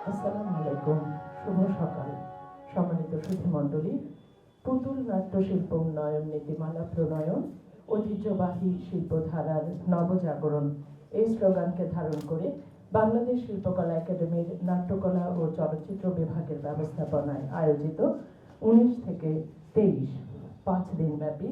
আসসালামু আলাইকুম, শুভ সকাল। সম্মানিত সুধীমণ্ডলী, পুতুল নাট্যশিল্প উন্নয়ন নীতিমালা প্রণয়ন, ঐতিহ্যবাহী শিল্পধারার নবজাগরণ এই স্লোগানকে ধারণ করে বাংলাদেশ শিল্পকলা একাডেমির নাট্যকলা ও চলচ্চিত্র বিভাগের ব্যবস্থাপনায় আয়োজিত 19 থেকে 23 5 দিনব্যাপী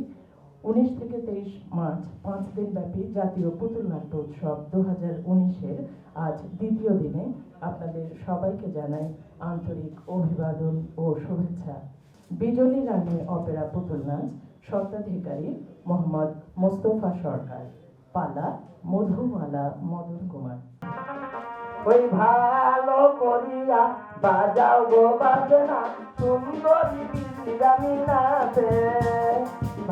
19 থেকে 23 মার্চ 5 দিনব্যাপী জাতীয় পুতুল নাট্য উৎসব 2019-এর আজ দ্বিতীয় দিনে আপনাদের সবাইকে জানাই আন্তরিক অভিবাদন ও শুভেচ্ছা। বিজলী রানী অপেরা পুতুল নাচ স্বত্বাধিকারী মোহাম্মদ মোস্তফা সরকার, পালা মধুমালা মদন কুমার। ওই ভালো করিয়া বাজাও গো বাজনা সুন্দরী বিরামি নাচে,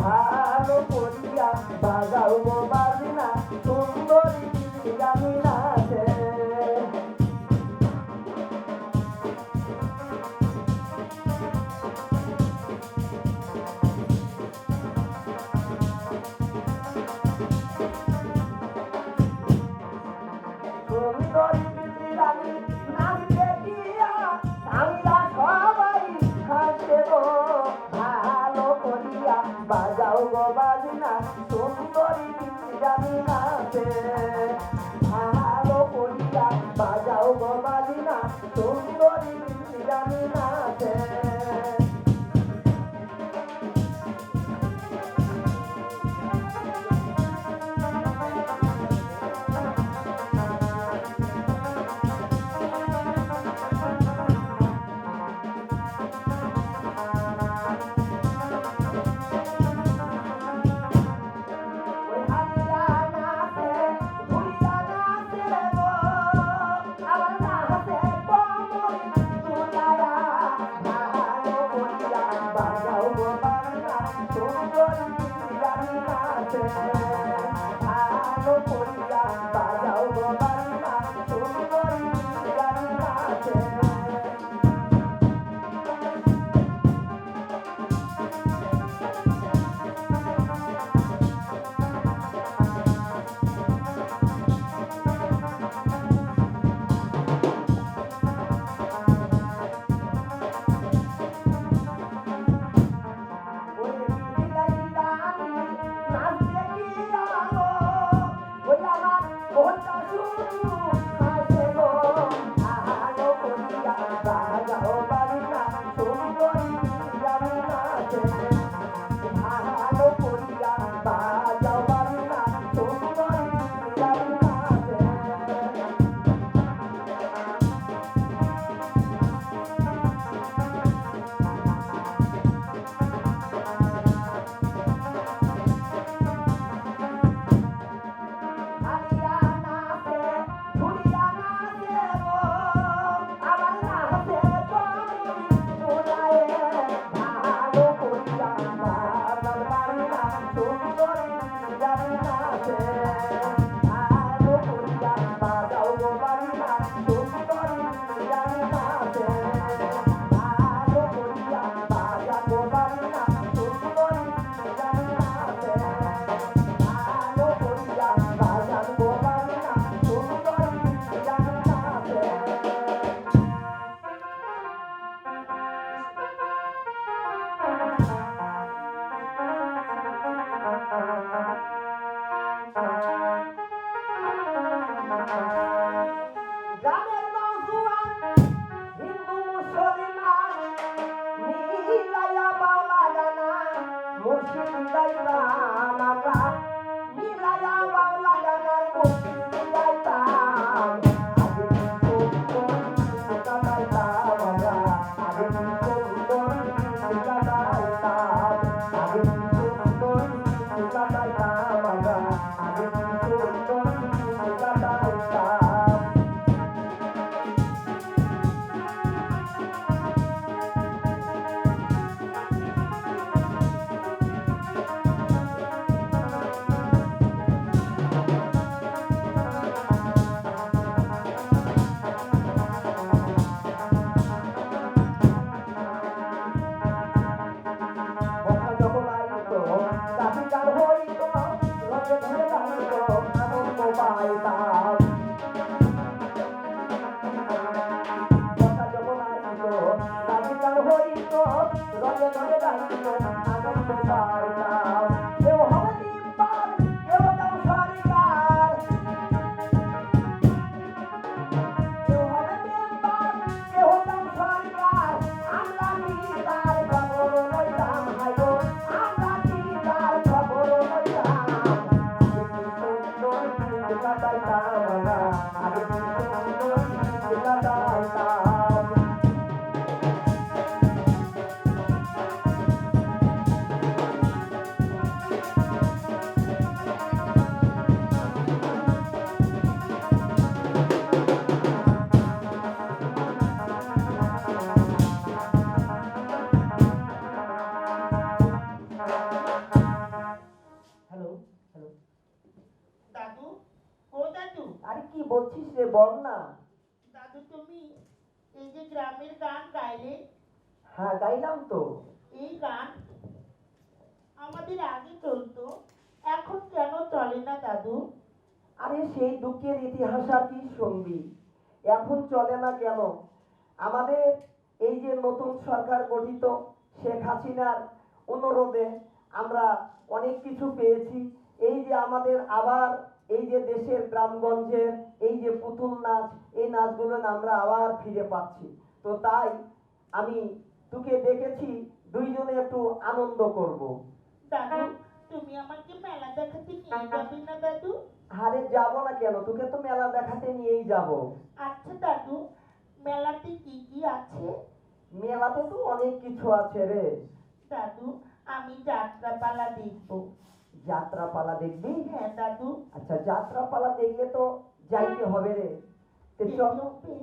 ভালো করিয়া বাজাও গো বাজনা সুন্দরী বিরামি নাচে। সুন্দরী বিরামি নাচে গিয়া আমরা সবাই হাসে গো, ভালো করিয়া বাজাও গো বাজনা সুন্দরী বিরামি নাচে, ভালো করিয়া বাজাও গো বাজনা সুন্দরী বিরামি নাচে। ভালো করিয়া বাজাও গো বাজনা সুন্দরী বিরামি নাচে। বল না। দাদু তুমি এই যে গ্রামের গান গাইলে, হ্যাঁ গাইলাম তো। এই গান আমাদের আগে চলতো, এখন কেন চলে না দাদু? আরে সেই দুঃখের ইতিহাস আর কি শুনবি, এখন চলে না কেন? আমাদের এই যে নতুন সরকার গঠিত, শেখ হাসিনার অনুরোধে আমরা অনেক কিছু পেয়েছি। এই যে আমাদের আবার এই যে দেশের গ্রামগঞ্জের এই যে পুতুল নাচ, এই নাচগুলো আমরা আবার ফিরে পাচ্ছি। তো তাই আমি তোকে দেখেছি, দুইজনে একটু আনন্দ করব। দাদু তুমি আমাকে মেলা দেখাতে নিয়ে যাবে না দাদু? আরে যাবো না কেন, তোকে তো মেলা দেখাতে নিয়েই যাব। আচ্ছা দাদু, মেলাতে কি কি আছে? মেলাতে তো অনেক কিছু আছে রে। দাদু আমি যাত্রাপালা দেখবো। যাত্রাপালা দেখবি? হ্যাঁ দাদু। আচ্ছা যাত্রাপালা দেখলে তো যাইতে হবে রে। তে যেতে চল। হবে।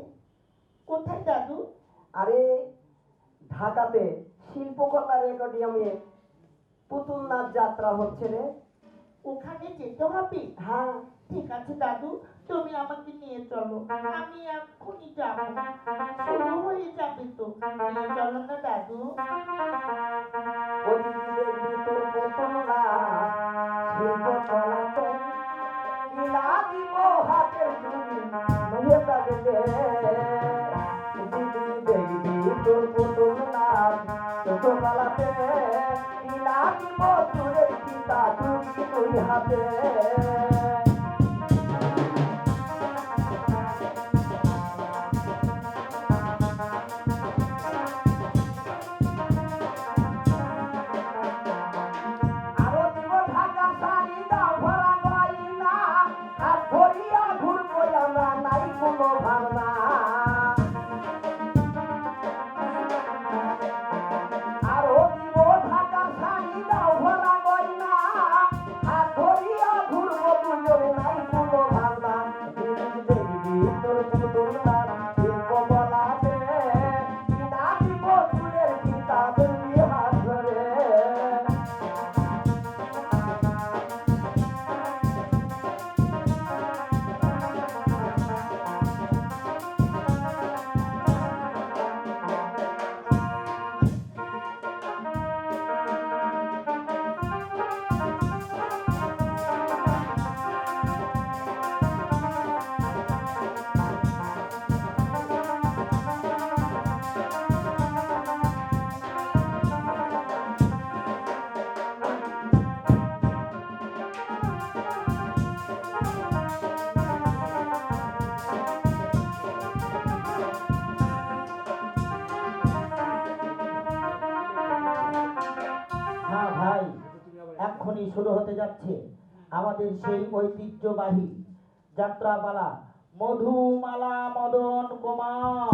কোথায় দাদু? আরে ঢাকাতে শিল্পকলা রেকর্ডিয়ামে পুতুল নাচ যাত্রা হচ্ছে রে। ওখানে যেতে হবে? হ্যাঁ ঠিক আছে দাদু, তুমি আমাকে নিয়ে চলো, আমি এক্ষুনি যাবো। শুরু হয়ে যাবে তো, নিয়ে চলো না দাদু। ওদিকে দেখবি তোর পুতুল নাচ শিল্পকলাতে কিনা দিব হাতের চুড়ি নহে তাদেরকে। দিদি দেখবি তোর পুতুল নাচ শিল্পকলাতে কিনা দিব চুড়ের পিতা চুড়ি দুই হাতে। আরো দিব ঢাকা শাড়ি দাও ভরা গয়না, আর ধরিয়া ঘুরবো আমরা নাই কোনো ভাবনা। আরো দিব ঢাকা শাড়ি দাও ভরা গয়না, আর ধরিয়া ঘুরবো দুজনে নাই কোনো ভাবনা। দিদি দেখবি তোর পুতুল নাচ শিল্পকলাতে কিনা দিব চুলের পিতা দুই হাত ধরে। হ্যাঁ ভাই, এক্ষুনি শুরু হতে যাচ্ছে আমাদের সেই ঐতিহ্যবাহী যাত্রাপালা মধুমালা মদন কুমার।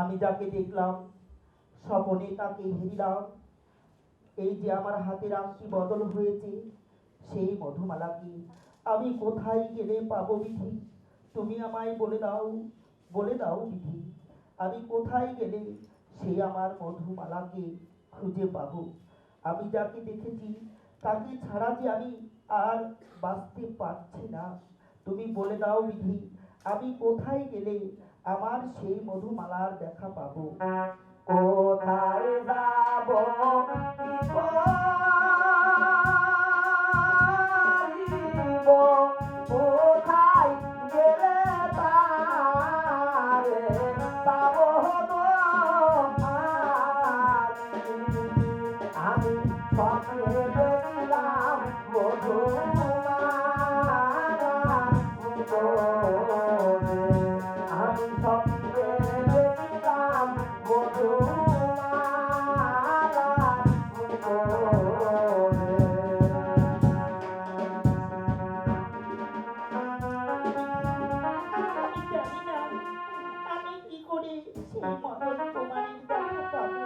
আমি যাকে দেখলাম স্বপনে তাকে হেরিলাম। এই যে আমার হাতের আংটি বদল হয়েছে, সেই মধুমালাকে আমি কোথায় গেলে পাবো বিধি? তুমি আমায় বলে দাও বিধি, আমি কোথায় গেলে সে আমার মধুমালাকে খুঁজে পাবো? আমি যাকে দেখেছি তাকে ছাড়া যে আমি আর বাঁচতে পারছি না। তুমি বলে দাও বিধি, আমি কোথায় গেলে আমার সেই মধুমালার দেখা পাবো? কোথায় যাব কি করিব, কোথায় গেলে তারে পাব গো আমি স্বপ্নে দেখলাম মধুমালা মুখে, আমি স্বপ্নে দেখলাম মধুমালা মুখে। আমি জানি না আমি কি করে সেই মদন কুমারীর দেখা পাবো,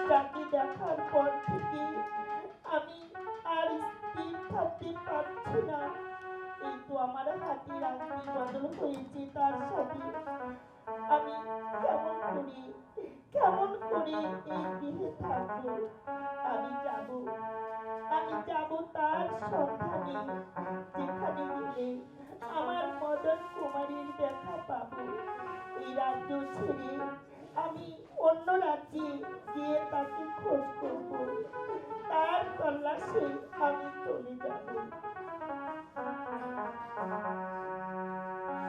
যাকে দেখার পর থেকে আমি আর স্থির থাকতে পারছি না। এই তো আমার হাতের আংটি বদল হয়েছে তার সাথে। আমি কেমন করে এই দেহে থাকবো? আমি যাব তার সন্ধানে, যেখানে গেলে আমার মদন কুমারীর দেখা পাবো। এই রাজ্য ছেড়ে আমি অন্য রাজ্যে গিয়ে তাকে খোঁজ করব, তার তল্লাশে আমি চলে যাব।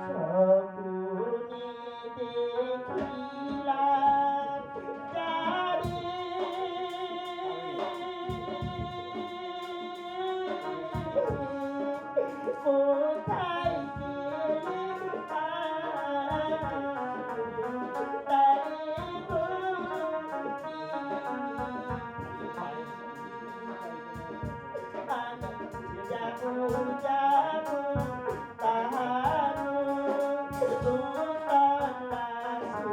স্বপ্নে দেখিলাম যারে, কোথায় গেলে তারে গো আমি যাব তাহারও তল্লাশি,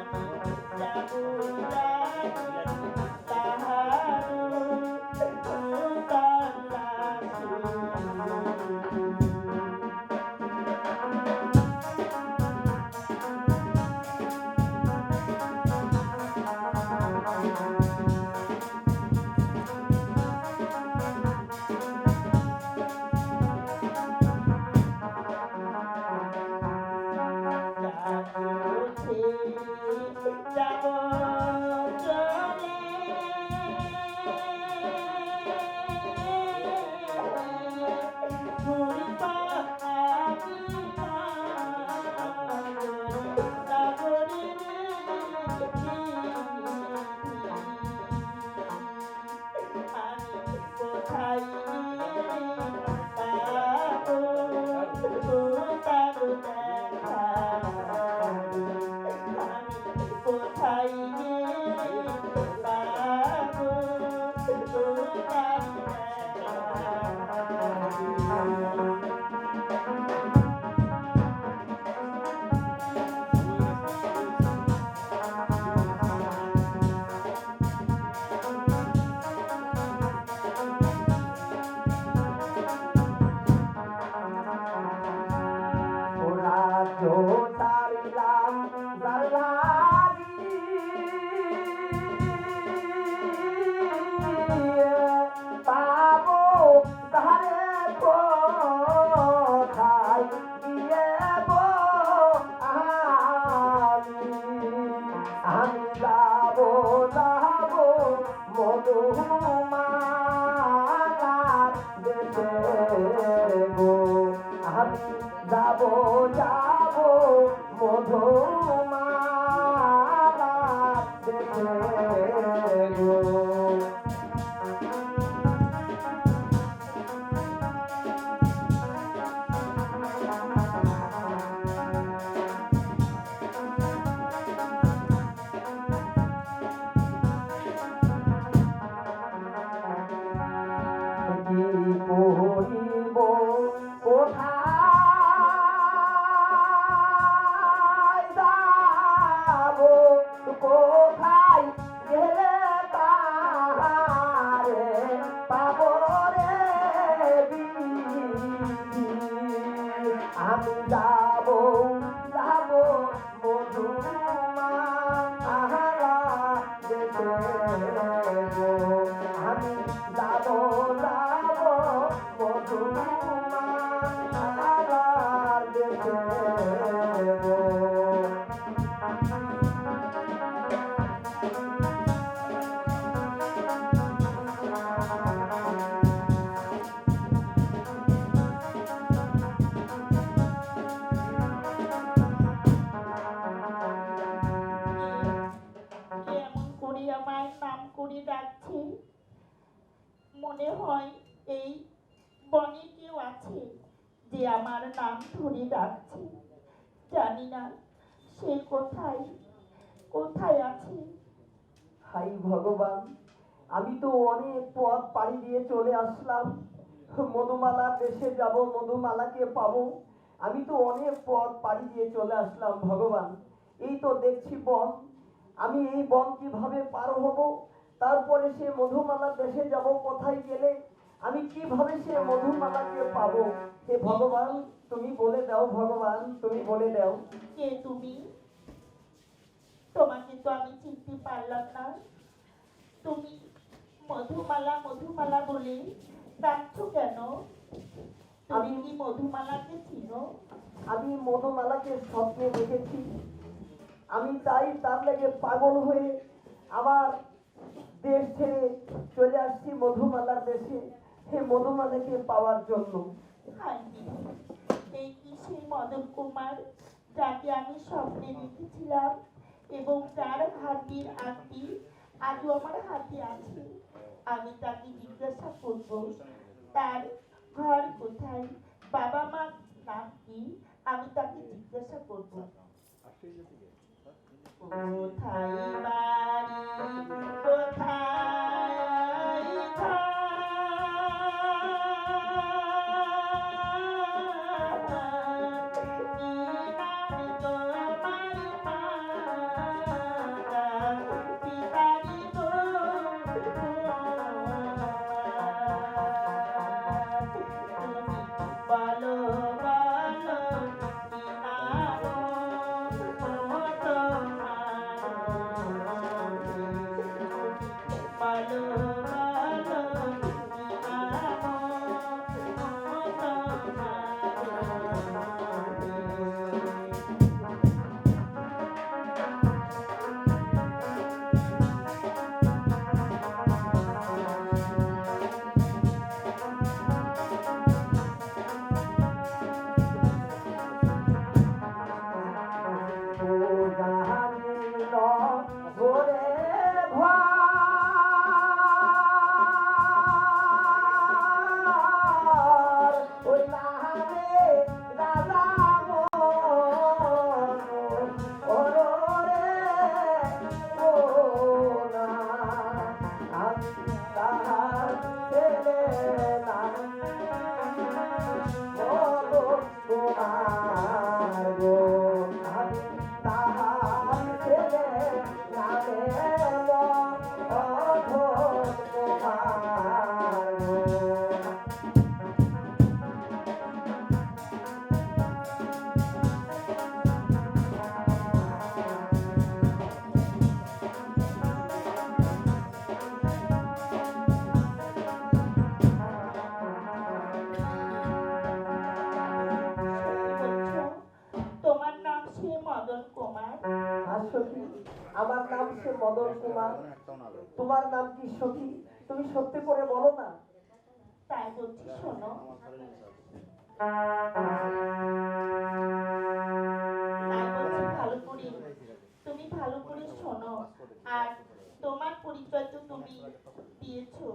আমি যাব তাহারও যাব চলে ঘুরব আমি আমি কোথায় পাবো তার দেখা? আমি কোথায় পাবো তার রাজ্য ছাড়িলাম যার লাগি, পাবো তাহারে কোথায় গিয়ে গো আমি যাব মধুমালার দেশে গো, আমি যাব মধুমালার দেশে গো। কি করিব কোথায় আমি যাব যাব মধুমালা দেশে গো। আমি যাব যাব মধুমালা দেশে গো। এমন করে আমার নাম করে ডাকছে, মনে হয় এই বনে কেউ আছে যে আমার নাম ধরে ডাকছে। জানি না সে কোথায় কোথায় আছে। হাই ভগবান, আমি তো অনেক পথ পাড়ি দিয়ে চলে আসলাম, মধুমালার দেশে যাব, মধুমালাকে পাবো। আমি তো অনেক পথ পাড়ি দিয়ে চলে আসলাম ভগবান। এই তো দেখছি বন, আমি এই বন কিভাবে পার হব? তারপরে সে মধুমালার দেশে যাব কোথায় গেলে? আমি কিভাবে সে মধুমালাকে পাবো? হে ভগবান, তুমি বলে দাও ভগবান, তুমি বলে দাও। কে তুমি? তোমাকে তো আমি চিনতে পারলাম না। তুমি মধুমালা মধুমালা বলে ডাকছো কেন? তুমি কি মধুমালাকে চিনো? আমি মধুমালাকে স্বপ্নে দেখেছি, আমি তাই তার লেগে পাগল হয়ে আমার দেশ ছেড়ে চলে আসছি মধুমালার দেশে, হে মধুমালাকে পাওয়ার জন্য। আন্টি, এই কি সেই মদন কুমার যাকে আমি স্বপ্নে দেখেছিলাম এবং যার হাতির আংটি আজও আমার হাতে আছে? আমি তাকে জিজ্ঞাসা করব তার ঘর কোথায়, বাবা মা নাম কি, আমি তাকে জিজ্ঞাসা করব। কোথায় বাড়ি, কোথায় ঘর? কি নাম তোমার মাতা, পিতারি গো তুমি বলো বলো কি নাম তোমার নাম সে মদন কুমার? আর সখী, আমার নাম সে মদন কুমার। তোমার নাম কি সখী? তুমি সত্যি করে বলো না। তাই বলছি, শোনো। তাই বলছি ভালো করে, তুমি ভালো করে শোনো। আর তোমার পরিচয় তো তুমি দিয়েছো।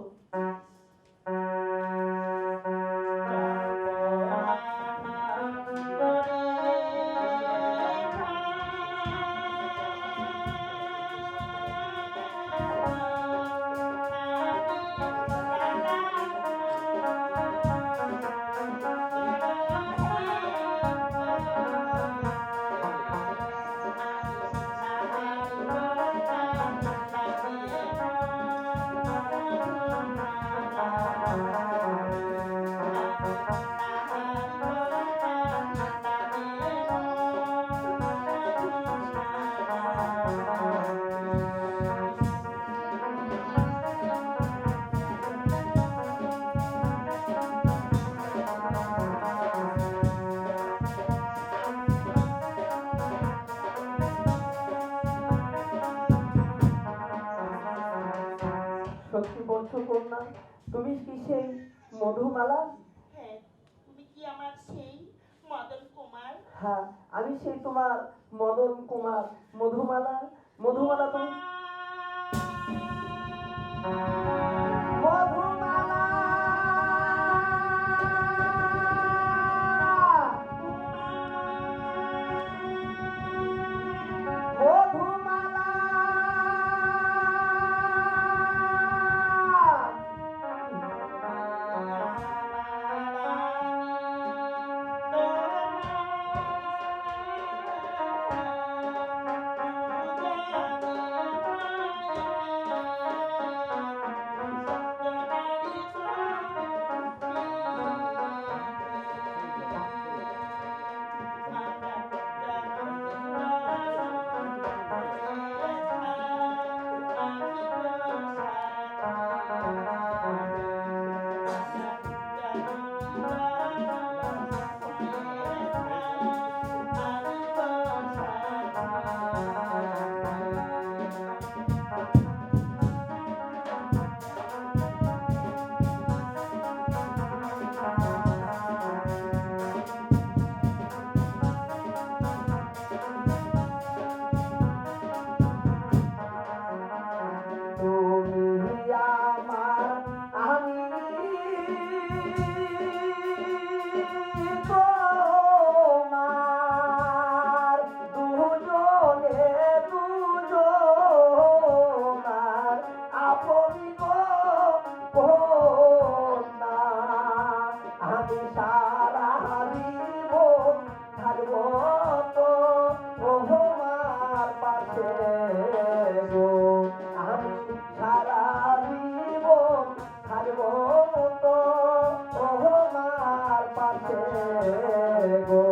তুমি কি সেই মধুমালা? হ্যাঁ, তুমি কি আমার সেই মদন কুমার? হ্যাঁ, আমি সেই তোমার মদন কুমার। মধুমালা, মধুমালা তুমি মধুমালা, মধুমালা, তুমি আমার, আমি তোমার, দুজনে দুজনার আপনি গো কন্যা। আমি সারা জীবন থাকবো তো তোমার পাশে গো। আমি সারা জীবন থাকবো তো তোমার পাশে গো।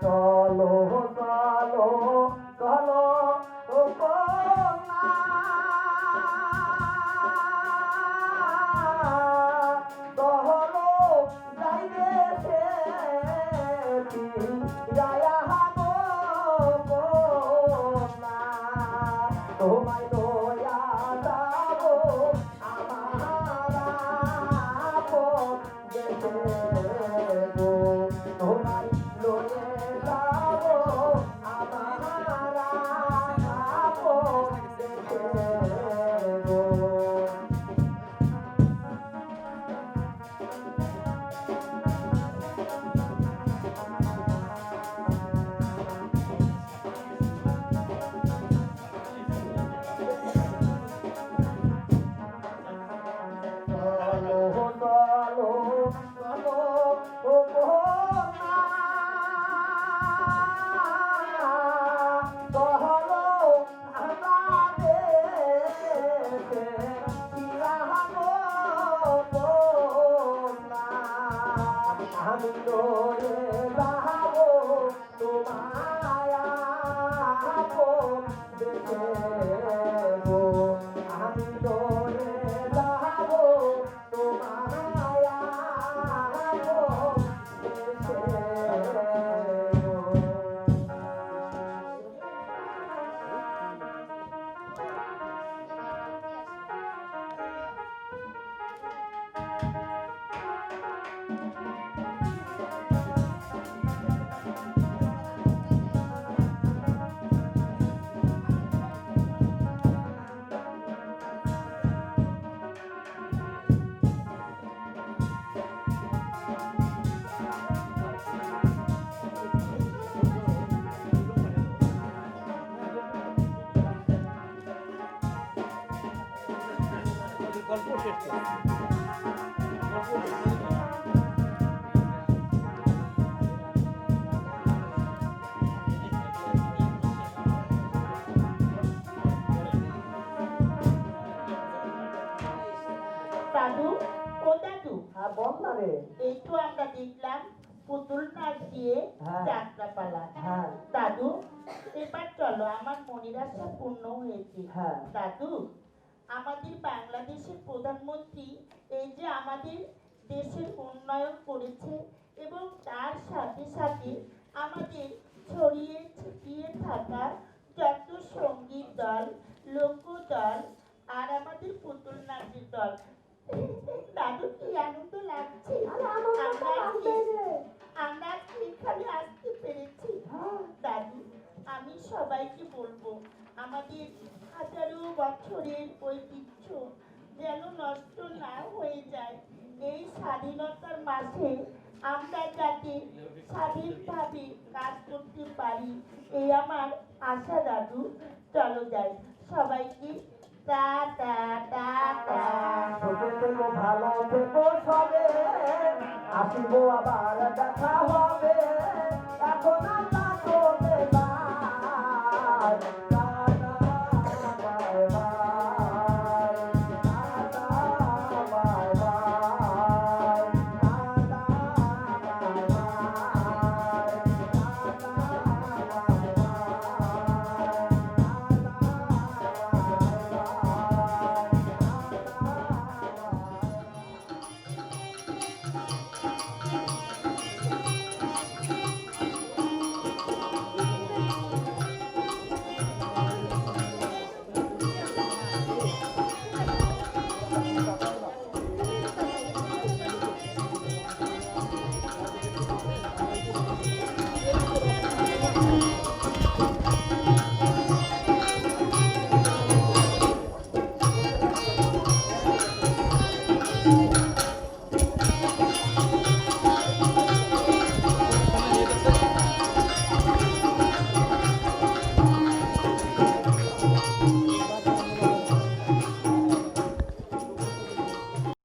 চলো চলো চলো ও কন্যা, চলো যাইবে সেটি যায়া গো কন্যা। তোমায় লইয়া যাব আমার আপন দেশে গো। তোমায় লয়ে যাব আমার আপন দেশে গো। চলো চলো চলো ও কন্যা, দাদু, ও দাদু, হ্যাঁ বল না রে। এই তো আমরা দেখলাম পুতুল নাচ দিয়ে হ্যাঁ। যাত্রাপালা। হ্যাঁ দাদু, এবার চলো, আমার মনের আশা পূর্ণ হয়েছে। হ্যাঁ। দাদু, আমাদের বাংলাদেশের প্রধানমন্ত্রী এই যে আমাদের দেশের উন্নয়ন করেছে এবং তার সাথে সাথে আমাদের ছড়িয়ে ছিটিয়ে থাকা যত সঙ্গীত দল, লোক দল আর আমাদের পুতুল নাচের দল, দাদু কি আনন্দ লাগছে। আমরা আজকে এখানে আসতে পেরেছি। দাদু, আমি সবাইকে বলবো আমাদের হাজারো বছরের ঐতিহ্য যেন নষ্ট না হয়ে যায়। এই স্বাধীনতার মাঝে আমরা যাতে স্বাধীনভাবে কাজ করতে পারি, এই আমার আশা। দাদু, চলো যাই, সবাইকে টাটা টাটা। সুখে থেকো, ভালো থেকো সবে, আসিব আবার দেখা হবে।